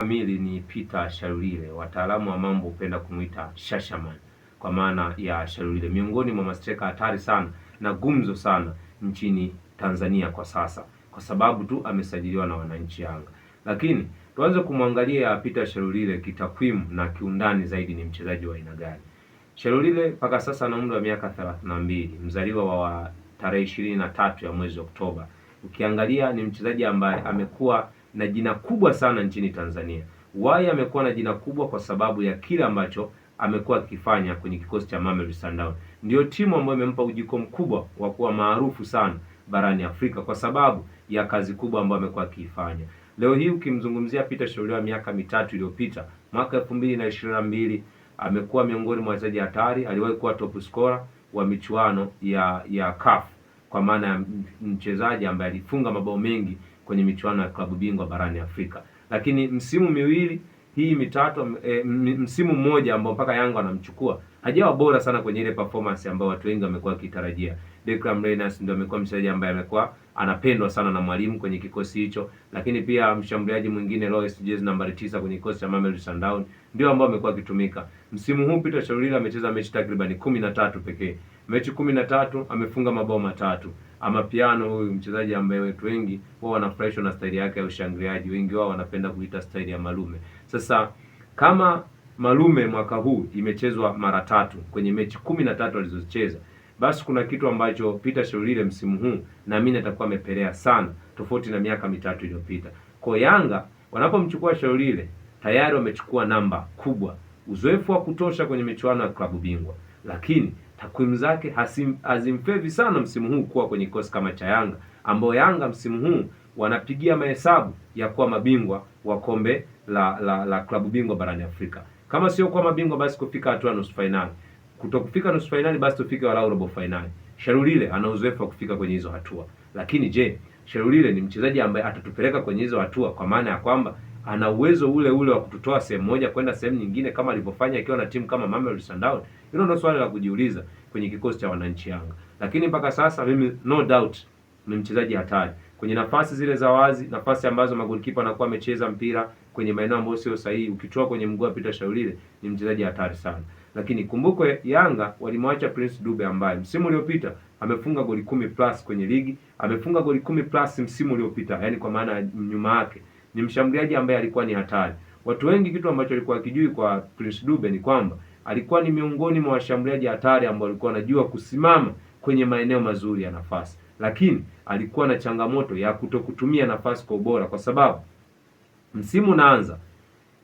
Kamili ni Peter Shalulile, wataalamu wa mambo hupenda kumuita Shashaman kwa maana ya Shalulile, miongoni mwa mastreka hatari sana na gumzo sana nchini Tanzania kwa sasa, kwa sababu tu amesajiliwa na wananchi Yanga. Lakini tuanze kumwangalia Peter Shalulile kitakwimu na kiundani zaidi. Ni mchezaji wa aina gani? Shalulile mpaka sasa ana umri wa miaka 32, mzaliwa wa tarehe 23 ya mwezi Oktoba. Ukiangalia ni mchezaji ambaye amekuwa na jina kubwa sana nchini Tanzania. Why amekuwa na jina kubwa? Kwa sababu ya kile ambacho amekuwa akifanya kwenye kikosi cha Mamelodi Sundowns. Ndio timu ambayo imempa ujiko mkubwa wa kuwa maarufu sana barani Afrika kwa sababu ya kazi kubwa ambayo amekuwa akiifanya. Leo hii ukimzungumzia Peter Shalulile wa miaka mitatu iliyopita, mwaka 2022, amekuwa miongoni mwa wachezaji hatari. Aliwahi kuwa top scorer wa michuano ya CAF, kwa maana ya mchezaji ambaye alifunga mabao mengi kwenye michuano ya klabu bingwa barani Afrika. Lakini msimu miwili hii mitatu, msimu mmoja ambao mpaka Yanga wanamchukua, hajawa bora sana kwenye ile performance ambayo watu wengi wamekuwa wakitarajia. Declan Reynolds ndio amekuwa mchezaji ambaye amekuwa anapendwa sana na mwalimu kwenye kikosi hicho, lakini pia mshambuliaji mwingine Loris jezi nambari 9 kwenye kikosi cha Mamelodi Sundowns ndio ambao amekuwa akitumika. Msimu huu Peter Shalulile amecheza mechi takriban 13 pekee. Mechi 13 amefunga mabao matatu. Amapiano huyu mchezaji ambaye watu wengi wao wanafurahishwa na staili yake ya ushangiliaji, wengi wao wanapenda kuita staili ya Malume. Sasa kama Malume mwaka huu imechezwa mara tatu kwenye mechi 13 alizozicheza, basi kuna kitu ambacho Peter Shalulile msimu huu naamini atakuwa amepelea sana, tofauti na miaka mitatu iliyopita. Kwa Yanga wanapomchukua Shalulile tayari wamechukua namba kubwa, uzoefu wa kutosha kwenye michuano ya klabu bingwa, lakini takwimu zake hazimfevi sana msimu huu kuwa kwenye kikosi kama cha Yanga, ambao Yanga msimu huu wanapigia mahesabu ya kuwa mabingwa wa kombe la klabu bingwa barani Afrika. Kama sio kuwa mabingwa, basi kufika hatua nusu finali. Kutokufika nusu finali, basi tufike walau robo finali. Shalulile ana uzoefu wa kufika kwenye hizo hatua. Lakini je, Shalulile ni mchezaji ambaye atatupeleka kwenye hizo hatua, kwa maana ya kwamba ana uwezo ule wa kututoa sehemu moja kwenda sehemu nyingine kama alivyofanya akiwa na timu kama Mamelodi Sundowns? Hilo ndio swali la kujiuliza kwenye kikosi cha wananchi Yanga. Lakini mpaka sasa mimi no doubt ni mchezaji hatari kwenye nafasi zile za wazi, nafasi ambazo magolikipa anakuwa amecheza mpira kwenye maeneo ambayo sio sahihi. Ukitoa kwenye mguu wa Peter Shalulile, ni mchezaji hatari sana. Lakini kumbukwe Yanga walimwacha Prince Dube ambaye msimu uliopita amefunga goli 10 plus kwenye ligi, amefunga goli 10 plus msimu uliopita, yani kwa maana nyuma yake ni mshambuliaji ambaye alikuwa ni hatari. Watu wengi kitu ambacho walikuwa wakijui kwa Prince Dube ni kwamba alikuwa ni miongoni mwa washambuliaji hatari ambao walikuwa wanajua kusimama kwenye maeneo mazuri ya nafasi, lakini alikuwa na changamoto ya kutokutumia nafasi kwa ubora, kwa sababu msimu unaanza,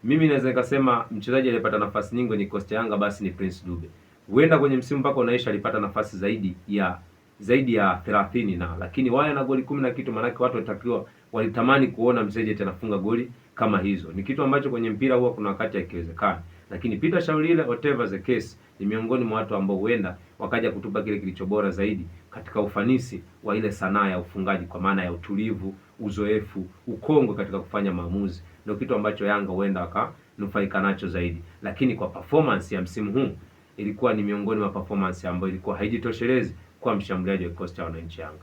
mimi naweza nikasema mchezaji aliyepata nafasi nyingi kwenye kikosi cha Yanga basi ni Prince Dube. Huenda kwenye msimu mpaka unaisha alipata nafasi zaidi ya 30 na, lakini wale na goli 10 na kitu, manake watu walitamani kuona mchezaji anafunga goli kama hizo. Ni kitu ambacho kwenye mpira huwa kuna wakati hakiwezekani. Lakini Peter Shalulile, whatever the case, ni miongoni mwa watu ambao huenda wakaja kutupa kile kilicho bora zaidi katika ufanisi wa ile sanaa ya ufungaji, kwa maana ya utulivu, uzoefu, ukongwe katika kufanya maamuzi. Ndio kitu ambacho Yanga huenda wakanufaika nacho zaidi. Lakini kwa performance ya msimu huu ilikuwa ni miongoni mwa performance ambayo ilikuwa haijitoshelezi kwa mshambuliaji wa kikosi cha wananchi Yanga.